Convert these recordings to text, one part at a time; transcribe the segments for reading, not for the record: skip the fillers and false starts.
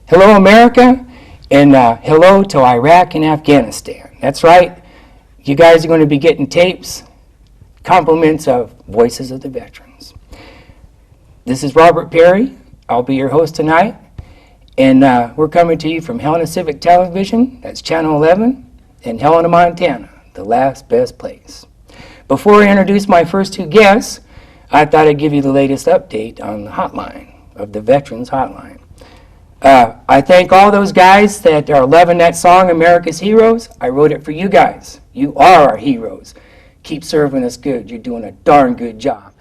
hello America, and hello to Iraq and Afghanistan. That's right. You guys are going to be getting tapes, compliments of Voices of the Veterans. This is Robert Perry. I'll be your host tonight. And we're coming to you from Helena Civic Television, that's Channel 11, in Helena, Montana, the last best place. Before I introduce my first two guests, I thought I'd give you the latest update on the hotline, of the Veterans Hotline. I thank all those guys that are loving that song, America's Heroes. I wrote it for you guys. You are our heroes. Keep serving us good. You're doing a darn good job.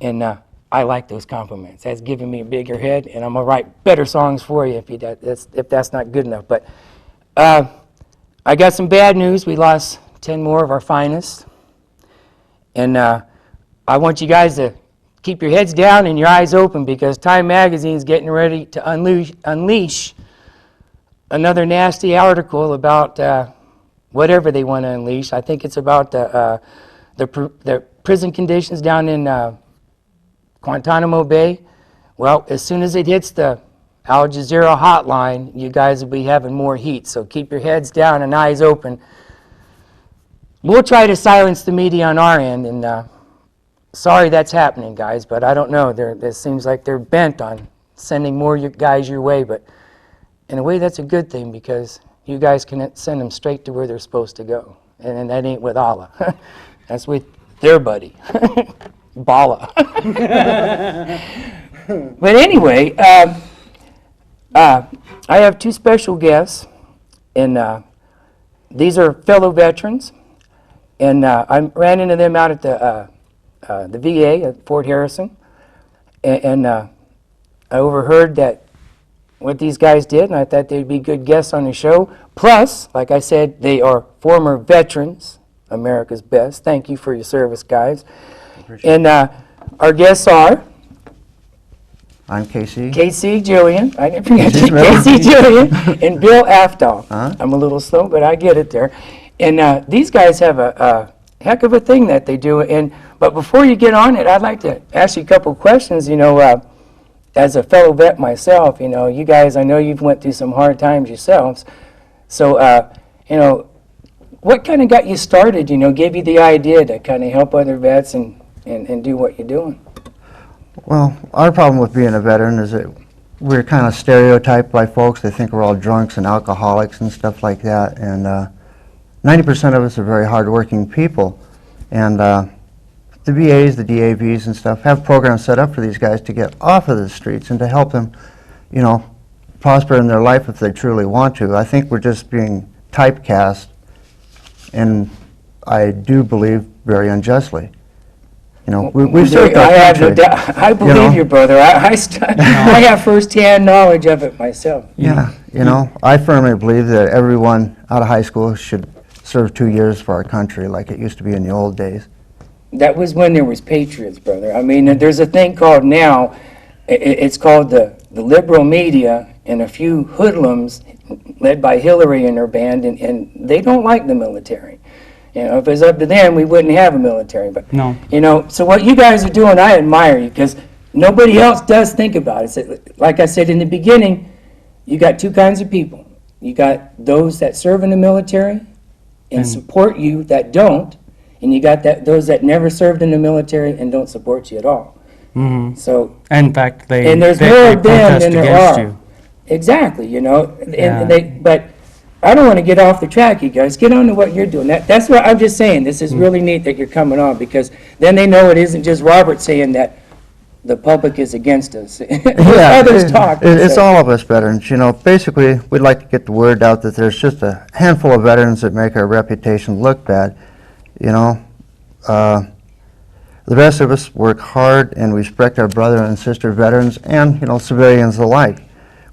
And I like those compliments. That's giving me a bigger head, and I'm going to write better songs for you if that's not good enough. But I got some bad news. We lost 10 more of our finest. And I want you guys to keep your heads down and your eyes open, because Time Magazine is getting ready to unleash another nasty article about whatever they want to unleash. I think it's about the prison conditions down in Guantanamo Bay. Well, as soon as it hits the Al Jazeera hotline, you guys will be having more heat. So keep your heads down and eyes open. We'll try to silence the media on our end, and sorry that's happening, guys, but I don't know. It seems like they're bent on sending more guys your way, but in a way that's a good thing, because you guys can send them straight to where they're supposed to go, and that ain't with Allah. That's with their buddy, Bala. But anyway, I have two special guests, and these are fellow veterans. And I ran into them out at the VA at Fort Harrison, and I overheard that what these guys did, and I thought they'd be good guests on the show. Plus, like I said, they are former veterans, America's best. Thank you for your service, guys. And our guests are... I'm Casey. Casey Jillian. I didn't forget you. Casey Jillian and Bill Aftal. I'm a little slow, but I get it there. And these guys have a heck of a thing that they do. But before you get on it, I'd like to ask you a couple questions. You know, as a fellow vet myself, you know, you guys, I know you've went through some hard times yourselves. So, you know, what kind of got you started, you know, gave you the idea to kind of help other vets and do what you're doing? Well, our problem with being a veteran is that we're kind of stereotyped by folks. They think we're all drunks and alcoholics and stuff like that. And 90% of us are very hardworking people, and the VAs, the DAVs and stuff have programs set up for these guys to get off of the streets and to help them, you know, prosper in their life if they truly want to. I think we're just being typecast, and I do believe very unjustly. You know, we've served our country. I believe you, brother. I have first-hand knowledge of it myself. Yeah, you know, I firmly believe that everyone out of high school should serve 2 years for our country like it used to be in the old days. That was when there was patriots, brother. I mean, there's a thing called now, it's called the liberal media, and a few hoodlums led by Hillary and her band, and they don't like the military. You know, if it was up to them, we wouldn't have a military. But, no. You know, so what you guys are doing, I admire you, because nobody else does think about it. So, like I said in the beginning, you got two kinds of people. You got those that serve in the military and support you that don't, and you got those that never served in the military and don't support you at all. Mm-hmm. So, in fact, and there's more of them than there are. You. Exactly, you know. Yeah. But I don't want to get off the track, you guys. Get on to what you're doing. That's what I'm just saying. This is really neat that you're coming on, because then they know it isn't just Robert saying that the public is against us. Others talk. It's all of us veterans. You know, basically, we'd like to get the word out that there's just a handful of veterans that make our reputation look bad. You know, the rest of us work hard and respect our brother and sister veterans and, you know, civilians alike.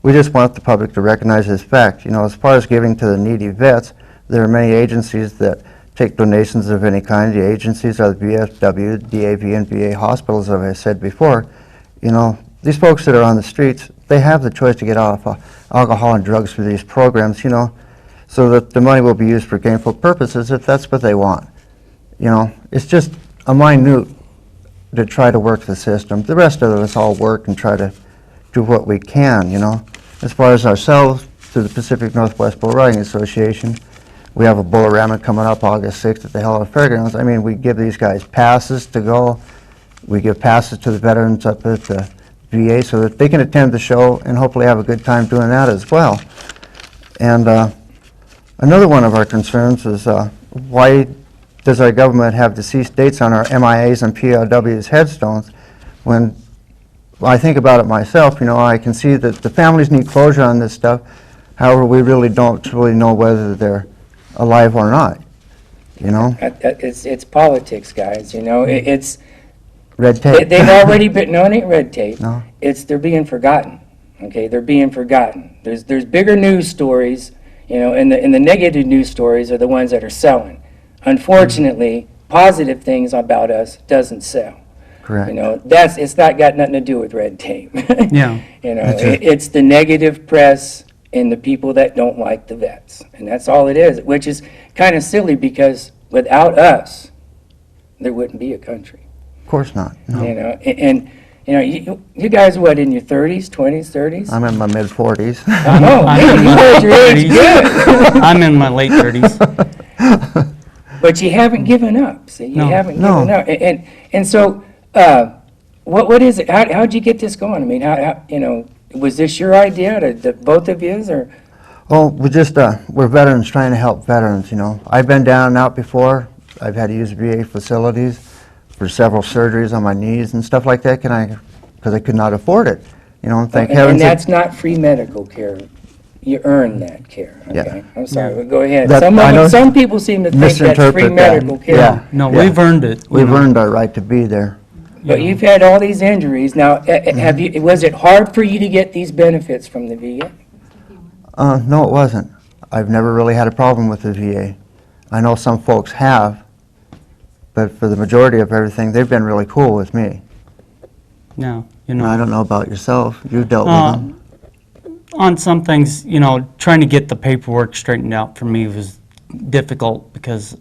We just want the public to recognize this fact. You know, as far as giving to the needy vets, there are many agencies that take donations of any kind. The agencies are the VFW, DAV, and VA hospitals, as I said before. You know, these folks that are on the streets, they have the choice to get off alcohol and drugs through these programs, you know, so that the money will be used for gainful purposes if that's what they want. You know, it's just a minute to try to work the system. The rest of us all work and try to do what we can, you know. As far as ourselves, to the Pacific Northwest Bull Riding Association, we have a Bull-A-Rama coming up August 6th at the Helena Fairgrounds. I mean, we give these guys passes to go. We give passes to the veterans up at the VA so that they can attend the show and hopefully have a good time doing that as well. And another one of our concerns is why does our government have deceased dates on our MIAs and POWs headstones when I think about it myself, you know, I can see that the families need closure on this stuff. However, we really don't really know whether they're alive or not, you know? It's politics, guys, you know, it's, Red tape. they've already been, no, it ain't red tape. No. They're being forgotten, okay? They're being forgotten. There's bigger news stories, you know, and the negative news stories are the ones that are selling. Unfortunately, positive things about us doesn't sell. Correct. You know, it's not got nothing to do with red tape. Yeah. You know, it's the negative press and the people that don't like the vets. And that's all it is, which is kind of silly because without us, there wouldn't be a country. Of course not. No. You know, and you know, you guys, what, in your 30s, 20s, 30s? I'm in my mid-40s. Oh, man, you got your age good. I'm in my late 30s. But you haven't given up, see? You No. haven't No. given up. And so, what is it? How'd you get this going? I mean, how you know, was this your idea, the both of yous, or? Well, we're veterans trying to help veterans, you know. I've been down and out before. I've had to use VA facilities for several surgeries on my knees and stuff like that, because I could not afford it. You know, thank And heavens. that's not free medical care. You earn that care, Yeah. okay? I'm sorry, but go ahead. I know Some people seem to think that's free misinterpret that. medical care. Yeah. No, Yeah. we've earned it. you We've know. earned our right to be there. But you've had all these injuries. Now, have you, was it hard for you to get these benefits from the VA? No, it wasn't. I've never really had a problem with the VA. I know some folks have, but for the majority of everything, they've been really cool with me. No, you I know. don't know about yourself. You've dealt with Uh, them. On some things, you know, trying to get the paperwork straightened out for me was difficult because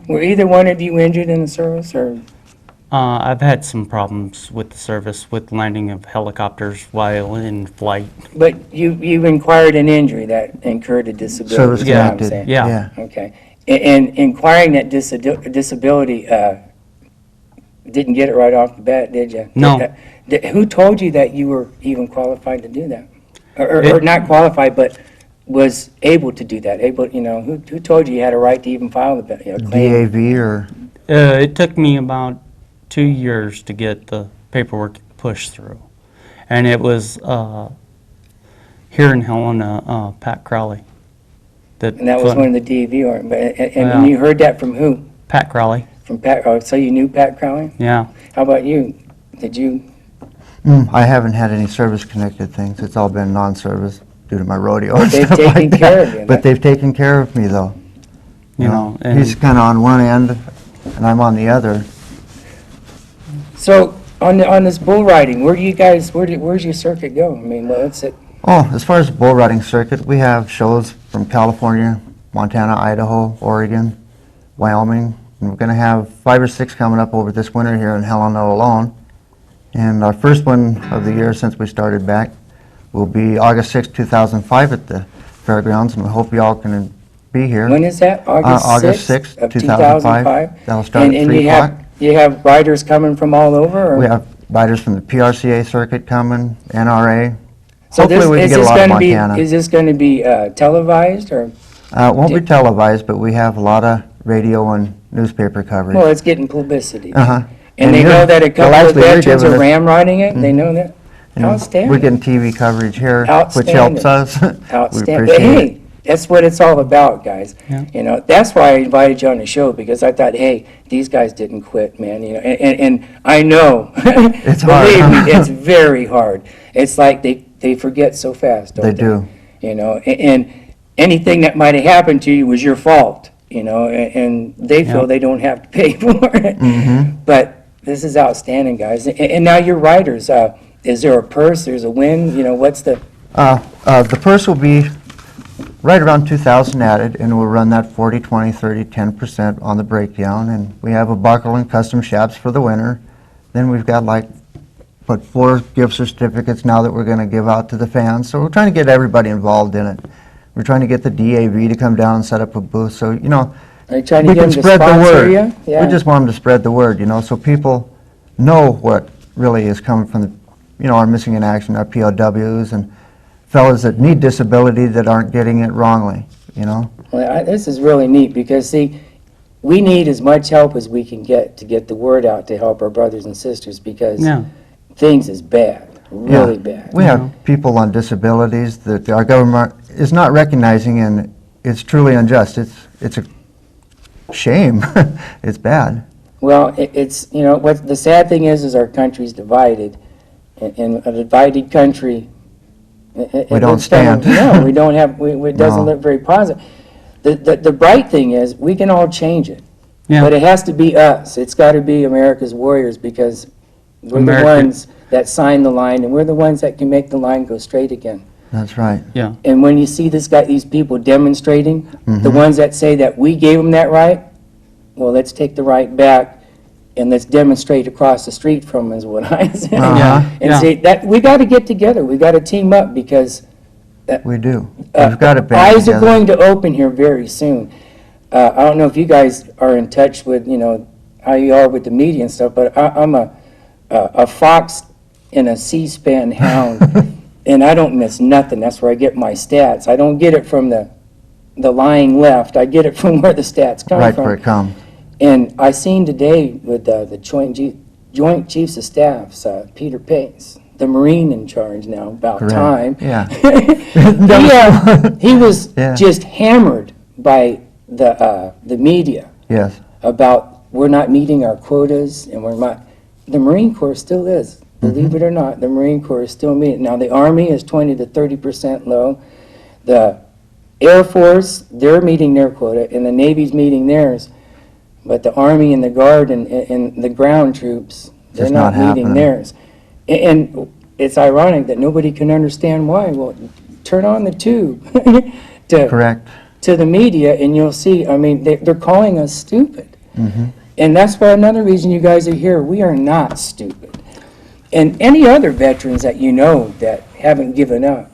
Were either one of you injured in the service, or? I've had some problems with the service with landing of helicopters while in flight. But you've inquired an injury that incurred a disability. Service is what I'm connected. saying. Yeah. Okay. And inquiring that disability, didn't get it right off the bat, did you? No. Who told you that you were even qualified to do that? Or It- not qualified, but was able to do that? Able, you know, who told you you had a right to even file the, you know, claim? DAV or, It took me about 2 years to get the paperwork pushed through. And it was here in Helena, Pat Crowley. And that was one of the DAV, and Yeah. you heard that from who? Pat Crowley, From Pat, oh, so you knew Pat Crowley? yeah. How about you? Did you? I haven't had any service-connected things. It's all been non-service due to my rodeo and They've stuff taken like care that. of you, But right? they've taken care of me, though. You know, and He's kind of on one end, and I'm on the other. So, on this bull riding, where do you guys, where's your circuit go? I mean, what's it? Oh, as far as the bull riding circuit, we have shows from California, Montana, Idaho, Oregon, Wyoming, and we're going to have 5 or 6 coming up over this winter here in Helena alone. And our first one of the year since we started back will be August 6, 2005 at the fairgrounds, and we hope you all can be here. When is that? August 6th 6th, of 2005. 2005? That'll start at And 3 o'clock. you have riders coming from all over? Or? We have riders from the PRCA circuit coming, NRA. So Hopefully we can get a lot of Montana. Is this going to be televised, or? It won't be televised, but we have a lot of radio and newspaper coverage. Well, it's getting publicity. Uh-huh. And they you're- know that a well, couple of actually, you're veterans giving are us- ramrodding it? They know that? you know, Outstanding. We're getting TV coverage here, which Outstanding. helps us. We Outstanding. But appreciate it. hey, that's what it's all about, guys. Yeah. You know, that's why I invited you on the show, because I thought, hey, these guys didn't quit, man. You know, and I know. It's hard, Believe huh? me, it's very hard. It's like they forget so fast, don't They they? do. You know, and anything that might have happened to you was your fault, you know, and they feel Yeah. they don't have to pay for it. Mm-hmm. But this is outstanding, guys. And now you're riders. Is there a purse? There's a win? You know, what's the... The purse will be right around 2,000 added, and we'll run that 40, 20, 30, 10% on the breakdown. And we have a buckle and custom straps for the winter. Then we've got like put 4 gift certificates now that we're going to give out to the fans. So we're trying to get everybody involved in it. We're trying to get the DAV to come down and set up a booth. So, you know, Are you trying to we get can them to spread the sponsor word. you? Yeah. We just want them to spread the word, you know, so people know what really is coming from the, you know, our missing in action, our POWs, and fellas that need disability that aren't getting it wrongly, you know. Well, this is really neat because, see, we need as much help as we can get to get the word out to help our brothers and sisters because Yeah. things is bad, really Yeah. bad. We have people on disabilities that our government is not recognizing, and it's truly unjust. It's a shame. It's bad. Well, it's, you know, what the sad thing is our country's divided. In a divided country, We don't stand. No, we don't have, it doesn't No. look very positive. The bright thing is, we can all change it. Yeah. But it has to be us. It's got to be America's warriors because we're the America- ones that sign the line, and we're the ones that can make the line go straight again. That's right. Yeah. And when you see these people demonstrating, Mm-hmm. the ones that say that we gave them that right, well, let's take the right back and let's demonstrate across the street from them is what I say. Uh-huh. And Yeah. see, that, we got to get together. We got to team up because We do. We've got to band eyes are together. going to open here very soon. I don't know if you guys are in touch with, you know, how you are with the media and stuff, but I'm a fox and a C-SPAN hound, and I don't miss nothing. That's where I get my stats. I don't get it from the lying left. I get it from where the stats come Right from. where it comes. And I seen today with the Joint Chiefs of Staffs, Peter Pace, the Marine in charge now, about Correct. time. Yeah. He was Yeah. just hammered by the media Yes. about we're not meeting our quotas and we're not. The Marine Corps still is, believe it or not. The Marine Corps is still meeting. Now the Army is 20 to 30% low. The Air Force, they're meeting their quota, and the Navy's meeting theirs. But the Army and the Guard and the ground troops, they're Just not not meeting happening. theirs. And it's ironic that nobody can understand why. Well, turn on the tube to Correct. to the media, and you'll see, I mean, they're calling us stupid. And that's why another reason you guys are here. We are not stupid. And any other veterans that you know that haven't given up,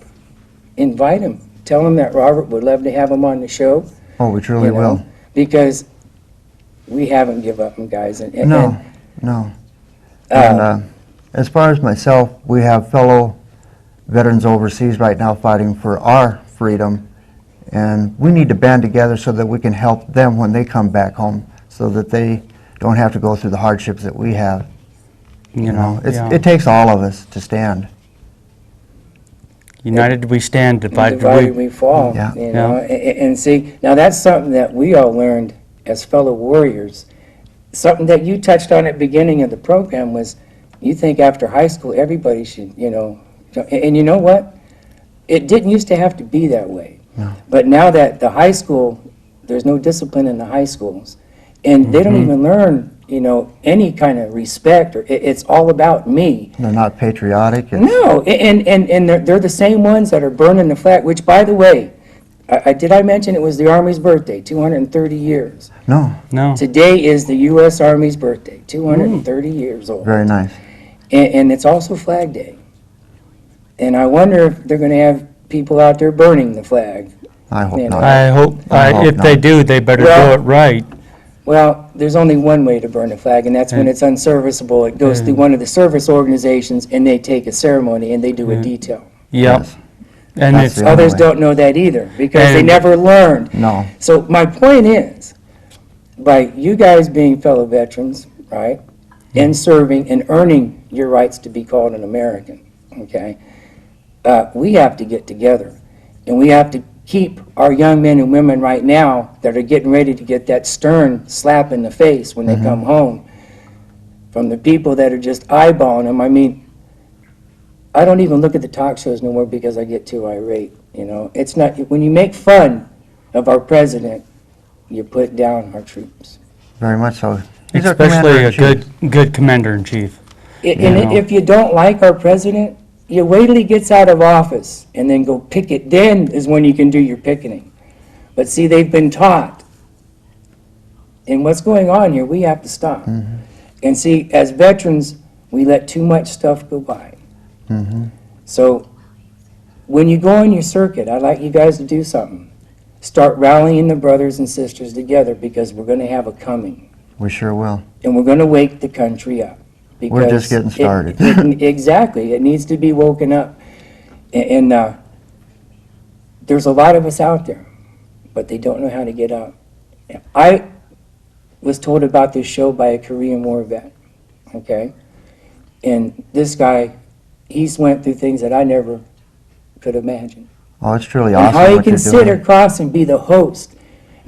invite them. Tell them that Robert would love to have them on the show. Oh, we truly you know, will. Because we haven't given up, guys. And No, no. And as far as myself, we have fellow veterans overseas right now fighting for our freedom, and we need to band together so that we can help them when they come back home, so that they don't have to go through the hardships that we have. You know, it takes all of us to stand. United we stand, divided divided we. we fall. Yeah. You know, and see, now that's something that we all learned as fellow warriors. Something that you touched on at the beginning of the program was, you think after high school everybody should, you know, and you know what? It didn't used to have to be that way. No. But now that the high school, there's no discipline in the high schools, and they don't even learn, you know, any kind of respect, or it's all about me. They're not patriotic. It's, No, and they're the same ones that are burning the flag, which, by the way, did I mention it was the Army's birthday, 230 years? no, No. Today is the U.S. Army's birthday, 230 years old. very nice. And it's also Flag Day. And I wonder if they're going to have people out there burning the flag. I hope You know. not. I hope, I hope if they not. do, they better Well- do it right. Well, there's only one way to burn a flag, and that's when it's unserviceable. It goes through one of the service organizations, and they take a ceremony, and they do a detail. Yep. Yes. And That's it's, the only Others way. don't know that either, because they And- never learned. No. So my point is, by you guys being fellow veterans, right, and serving and earning your rights to be called an American, okay, we have to get together, and we have to keep our young men and women right now that are getting ready to get that stern slap in the face when they come home from the people that are just eyeballing them. I mean, I don't even look at the talk shows no more because I get too irate, you know. It's not, when you make fun of our president, you put down our troops. Very much so. He's our especially a commander-in-chief. good commander-in-chief. And Yeah. if you don't like our president, you wait till he gets out of office and then go picket. Then is when you can do your picketing. But see, they've been taught. And what's going on here, we have to stop. And see, as veterans, We let too much stuff go by. So when you go on your circuit, I'd like you guys to do something. Start rallying the brothers and sisters together, because we're going to have a coming. We sure will. And we're going to wake the country up. We're just getting because started. Exactly. It needs to be woken up. And there's a lot of us out there, but they don't know how to get up. I was told about this show by a Korean War vet, okay? And this guy, he's went through things that I never could imagine. Oh, it's truly And awesome how he what can you're sit doing. across and be the host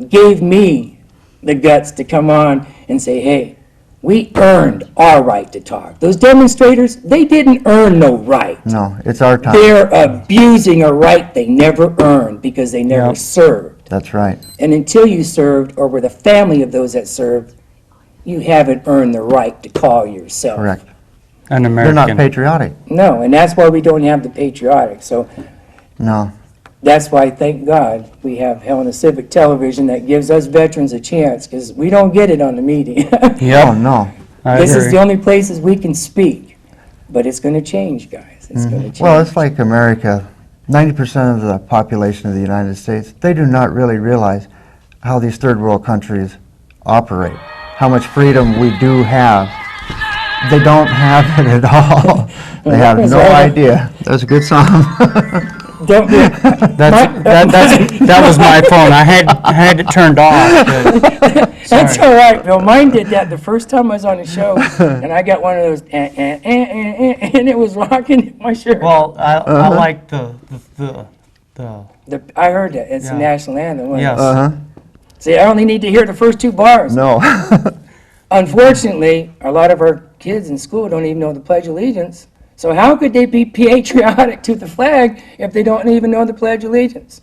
gave me the guts to come on and say, hey, we earned our right to talk. Those demonstrators, they didn't earn no right. No, it's our time. They're abusing a right they never earned because they never Yep. served. That's right. And until you served or were the family of those that served, you haven't earned the right to call yourself. Correct. An They're American. not patriotic. No, and that's why we don't have the patriotic. So No. that's why, thank God, we have Helena Civic Television that gives us veterans a chance, because we don't get it on the media. Yep. Oh, no. I This is agree. the only places we can speak. But it's going to change, guys. It's going to change. Well, it's like America. 90% of the population of the United States, they do not really realize how these third world countries operate, how much freedom we do have. They don't have it at all. They have no idea. That's a good song. Don't be, That was my phone. I had it turned off. but- That's sorry. all right, Bill. Mine did that the first time I was on the show, and I got one of those, and it was rocking my shirt. Well, I like the I heard that. It's the Yeah. national anthem. wasn't it? yes. Uh-huh. See, I only need to hear the first two bars. No. Unfortunately, a lot of our kids in school don't even know the Pledge of Allegiance. So how could they be patriotic to the flag if they don't even know the Pledge of Allegiance?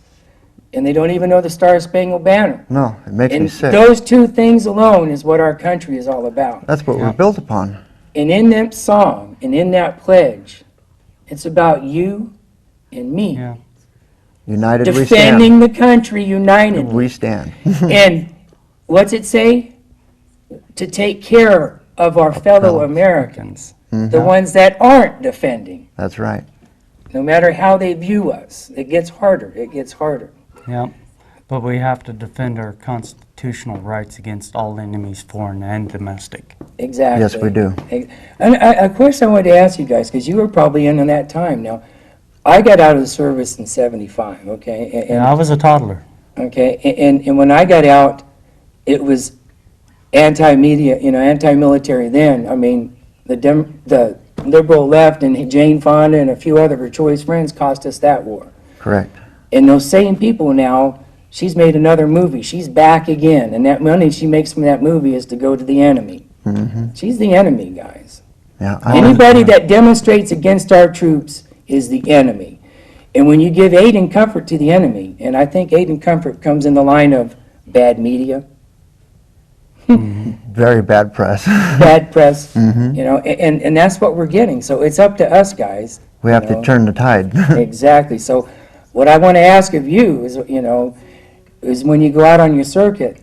And they don't even know the Star Spangled Banner. No, it makes me And sick. those two things alone is what our country is all about. That's what Yeah. we're built upon. And in that song and in that pledge, it's about you and me. Yeah. United we Defending stand. the country united. We stand. And what's it say? To take care of our fellow Americans, the ones that aren't defending. That's right. No matter how they view us, it gets harder. It gets harder. Yep. But we have to defend our constitutional rights against all enemies, foreign and domestic. Exactly. Yes, we do. And a question I wanted to ask you guys, because you were probably in that time. Now, I got out of the service in '75. Okay. Yeah, I was a toddler. Okay, and when I got out, it was anti-media, anti-military then. I mean, the liberal left and Jane Fonda and a few other of her choice friends cost us that war. Correct. And those same people now, she's made another movie. She's back again, and that money she makes from that movie is to go to the enemy. She's the enemy, guys. Yeah. Anybody that demonstrates against our troops is the enemy. And when you give aid and comfort to the enemy, and I think aid and comfort comes in the line of bad media, Very bad press. bad press, and that's what we're getting. So it's up to us, guys. We have to turn the tide. Exactly. So what I want to ask of you is when you go out on your circuit,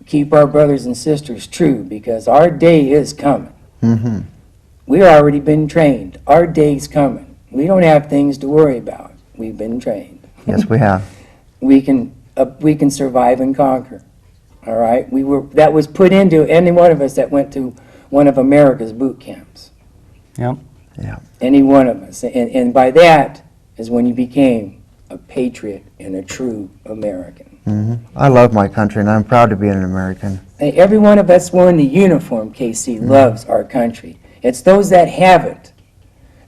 keep our brothers and sisters true, because our day is coming. We've already been trained. Our day's coming. We don't have things to worry about. We've been trained. Yes, we have. We can survive and conquer. All right? That was put into any one of us that went to one of America's boot camps. Yep. Yeah. Any one of us. And by that is when you became a patriot and a true American. I love my country, and I'm proud to be an American. Hey, every one of us wearing the uniform, KC, loves our country. It's those that haven't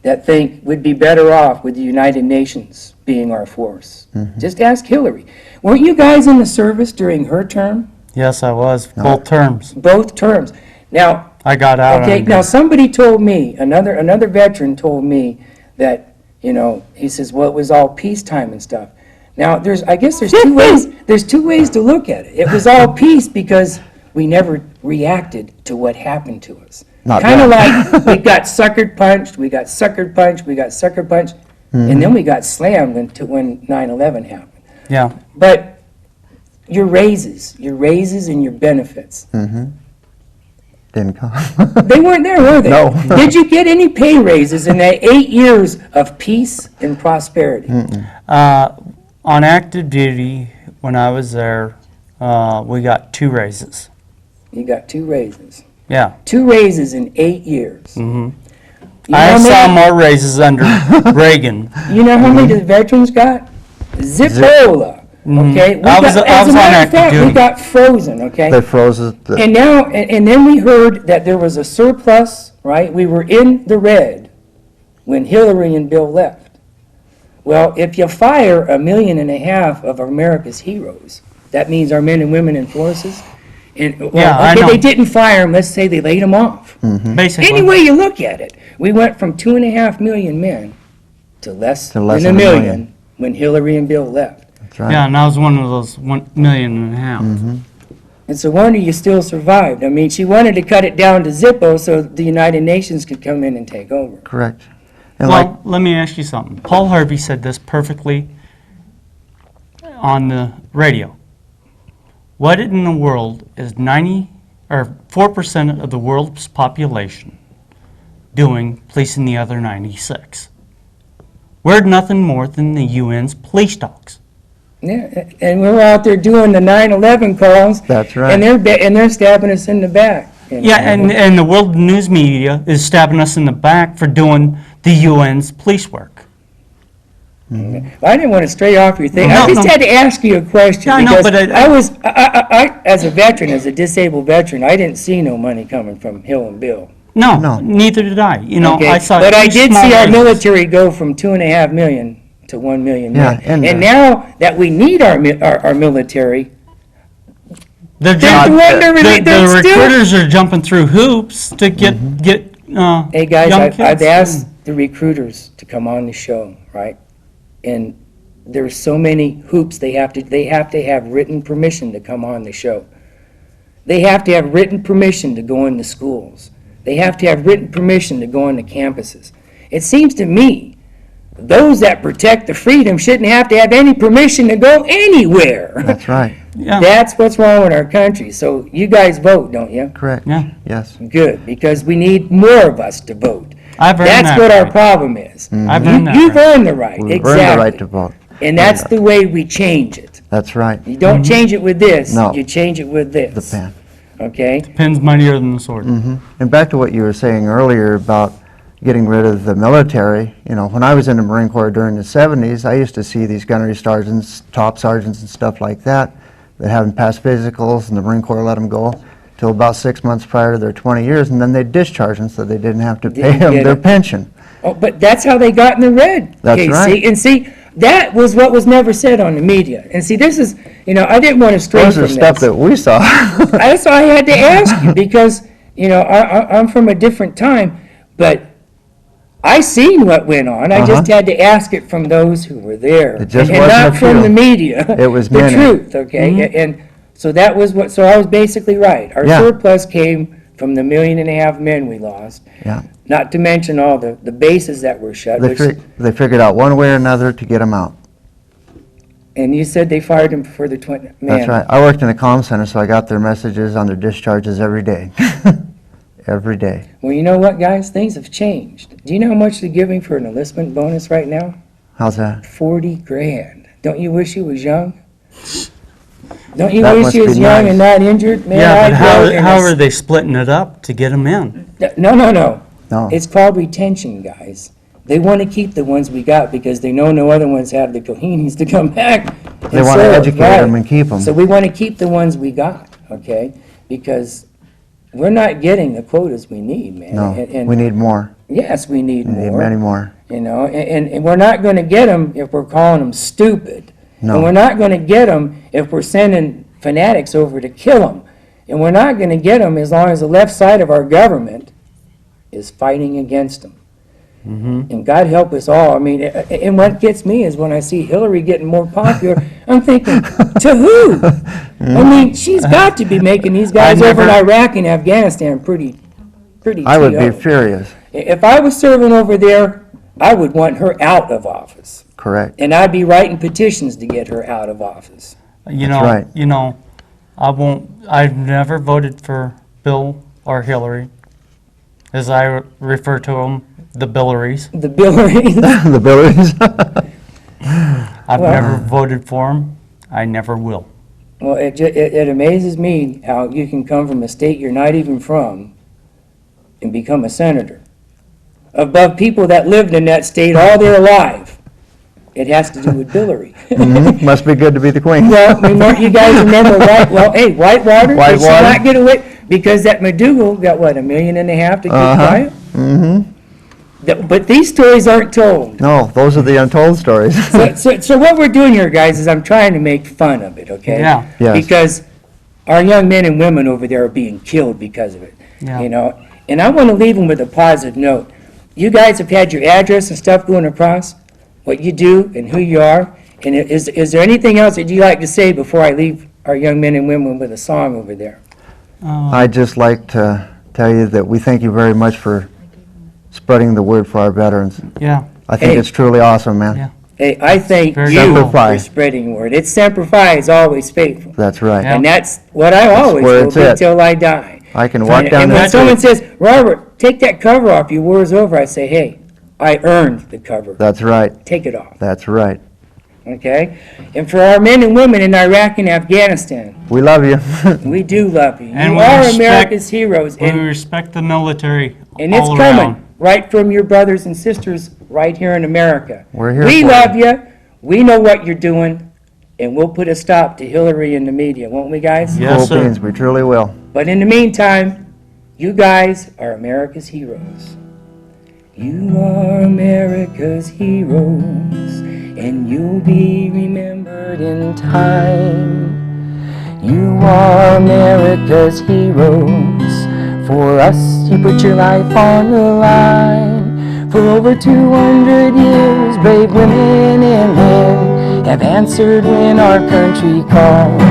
that think we'd be better off with the United Nations being our force. Just ask Hillary. Weren't you guys in the service during her term? Yes, I was. Both terms. Both terms. Now, I got out. okay, on now good. somebody told me, another veteran told me that, he says, well, it was all peacetime and stuff. Now, I guess there's two ways to look at it. It was all peace because we never reacted to what happened to us. Not Kind of bad. like we got suckered punched, and then we got slammed when 9/11 happened. Yeah. But your raises and your benefits, Didn't come. They weren't there, were they? No. Did you get any pay raises in that 8 years of peace and prosperity? On active duty, when I was there, we got 2 raises. You got 2 raises. Yeah. 2 raises in 8 years. Mm-hmm. You know I how saw many- more raises under Reagan. You know how many the veterans got? Zipola. Okay, we I was got, as a on matter of active fact, we duty. got frozen. Okay, They froze it. and now and then we heard that there was a surplus. Right, we were in the red when Hillary and Bill left. Well, if you fire 1.5 million of America's heroes, that means our men and women in forces. And well, Yeah, I okay, know. they didn't fire them. Let's say they laid them off. Basically. Any way you look at it, we went from 2.5 million men to less To less than than a a million million. when Hillary and Bill left. That's right. Yeah, and I was one of those 1.5 million. It's a wonder you still survived. I mean, she wanted to cut it down to Zippo so the United Nations could come in and take over. Correct. And like, Well, let me ask you something. Paul Harvey said this perfectly on the radio. What in the world is 4% of the world's population doing policing the other 96? We're nothing more than the UN's police dogs. Yeah, and we were out there doing the 9/11 calls. That's right. And they're stabbing us in the back. you know. Yeah, and the world news media is stabbing us in the back for doing the UN's police work. I didn't want to stray off your thing. No, I just no. had to ask you a question. Yeah, I know, because but I, as a veteran, as a disabled veteran, I didn't see no money coming from Hill and Bill. No, No. neither did I. You know, Okay, I saw but I two did small see our raises. military go from 2.5 million to 1 million Yeah, men. and, And now that we need our military, They're they're jumping- wondering, the they're still. recruiters are jumping through hoops to get Hey, guys, young I've kids. asked the recruiters to come on the show, right? And there's so many hoops they have to have written permission to come on the show. They have to have written permission to go into schools. They have to have written permission to go into campuses. It seems to me, those that protect the freedom shouldn't have to have any permission to go anywhere. that's right. Yeah. That's what's wrong with our country. So you guys vote, don't you? Correct. Yeah. Yes. Good, because we need more of us to vote. I've earned That's that what our right. problem is. I've earned that You've right. earned the right, We've earned the right to exactly. vote. And that's the way we change it. That's right. You don't change it with this, No. you change it with The this. pen. Okay? Pen's mightier than the sword. And back to what you were saying earlier about getting rid of the military, you know, when I was in the Marine Corps during the 70s, I used to see these gunnery sergeants, top sergeants and stuff like that haven't passed physicals, and the Marine Corps let them go till about 6 months prior to their 20 years, and then they'd discharge them so they didn't have to pay Didn't them get their it. pension. Oh, but that's how they got in the red, That's Casey. right. And see, that was what was never said on the media. And see, this is, I didn't want to stray Those from are this. stuff that we saw. That's why I had to ask you, because, I'm from a different time, but I seen what went on. I just had to ask it from those who were there. It just and wasn't not a from few. the media. It was the many. truth, okay? And so that was so I was basically right. Our Yeah. surplus came from the 1.5 million men we lost. Yeah. Not to mention all the bases that were shut, They figured out one way or another to get them out. and you said they fired them before the 20, man. That's right. I worked in a comm center, so I got their messages on their discharges every day. Every day. Well, you know what, guys? Things have changed. Do you know how much they're giving for an enlistment bonus right now? How's that? 40 grand. Don't you wish you was young? Don't you That wish must you was be young nice. and not injured? Man, Yeah, I'd but go in how a are they splitting it up to get them in? No. No. It's called retention, guys. They want to keep the ones we got because they know no other ones have the cojones to come back. They want to educate them and keep them. So we want to keep the ones we got, okay? Because we're not getting the quotas we need, man. No, And we need more. yes, we need We need more. many more. And we're not going to get them if we're calling them stupid. No. And we're not going to get them if we're sending fanatics over to kill them. And we're not going to get them as long as the left side of our government is fighting against them. And God help us all. I mean, and what gets me is when I see Hillary getting more popular, I'm thinking, to who? I mean, she's got to be making these guys over in never- Iraq and Afghanistan pretty I would be TO. furious. If I was serving over there, I would want her out of office. Correct. And I'd be writing petitions to get her out of office. That's right. I've never voted for Bill or Hillary, as I refer to them, the Billaries. The Billaries. The Billies. I've Well- never voted for them. I never will. Well, it amazes me how you can come from a state you're not even from and become a senator. Above people that lived in that state all their life. It has to do with Billary. Must be good to be the queen. Well, you guys remember Whitewater? Whitewater. Did she not get away? Because that McDougal got, what, $1.5 million to keep quiet? But these stories aren't told. No, those are the untold stories. So what we're doing here, guys, is I'm trying to make fun of it, okay? Yeah. Yes. Because our young men and women over there are being killed because of it, Yeah. you know? And I want to leave them with a positive note. You guys have had your address and stuff going across, what you do and who you are. And is there anything else that you'd like to say before I leave our young men and women with a song over there? I'd just like to tell you that we thank you very much for spreading the word for our veterans. Yeah. I think Hey. it's truly awesome, man. Yeah. Hey, I thank Very you Semper Fi. for spreading word. It's Semper Fi is always faithful. That's right. Yeah. And that's what I always where will it's be at. till I die. I can walk down And when that someone street. says, Robert, take that cover off, your war's over, I say, hey, I earned the cover. That's right. Take it off, That's right. okay? And for our men and women in Iraq and Afghanistan, We love you. we do love you. And You we are respect- America's heroes, We and respect the military it's all coming around. right from your brothers and sisters right here in America. We're here We for love you. you, we know what you're doing, and we'll put a stop to Hillary and the media, won't we, guys? Yes, Cool sir. beans, we truly will. But in the meantime, you guys are America's heroes. You are America's heroes, and you'll be remembered in time. You are America's heroes. For us, you put your life on the line. For over 200 years, brave women and men have answered when our country called.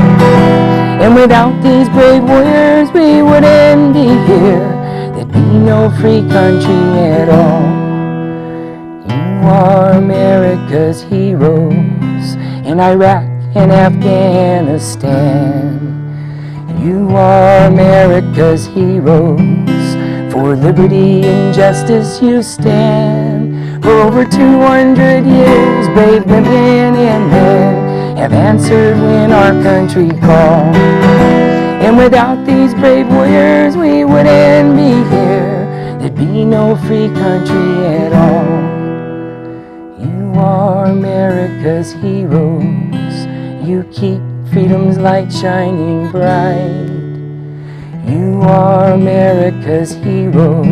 And without these brave warriors, we wouldn't be here. There'd be no free country at all. You are America's heroes in Iraq and Afghanistan. You are America's heroes. For liberty and justice you stand. For over 200 years, brave women and men have answered when our country called. And without these brave warriors, we wouldn't be here. There'd be no free country at all. You are America's heroes. You keep freedom's light shining bright. You are America's heroes.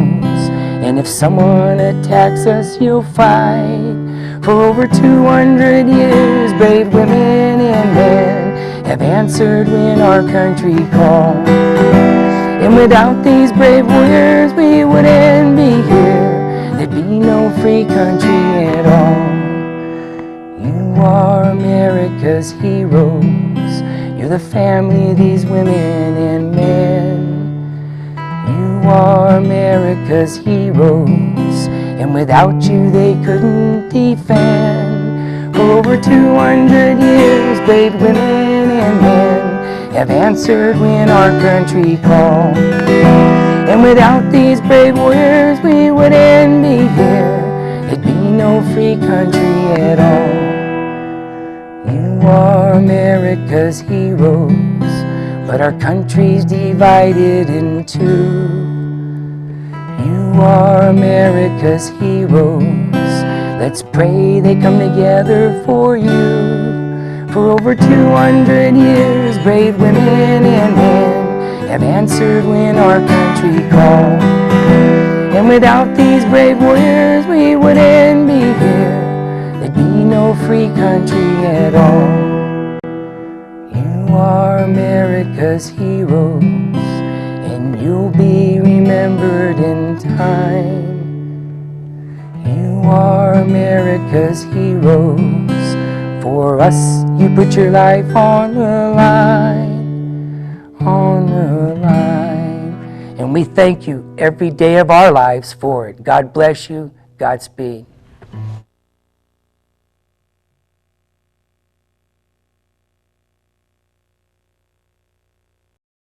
And if someone attacks us, you'll fight. For over 200 years, brave women and men have answered when our country called. And without these brave warriors, we wouldn't be here. There'd be no free country at all. You are America's heroes. You're the family of these women and men. You are America's heroes. And without you, they couldn't defend. For over 200 years, brave women and men have answered when our country called. And without these brave warriors, we wouldn't be here. There'd be no free country at all. You are America's heroes, but our country's divided in two. You are America's heroes. Let's pray they come together for you. For over 200 years, brave women and men have answered when our country called. And without these brave warriors, we wouldn't be here. There'd be no free country at all. You are America's heroes, and you'll be remembered in time. You are America's heroes. For us, you put your life on the line, on the line. And we thank you every day of our lives for it. God bless you. Godspeed.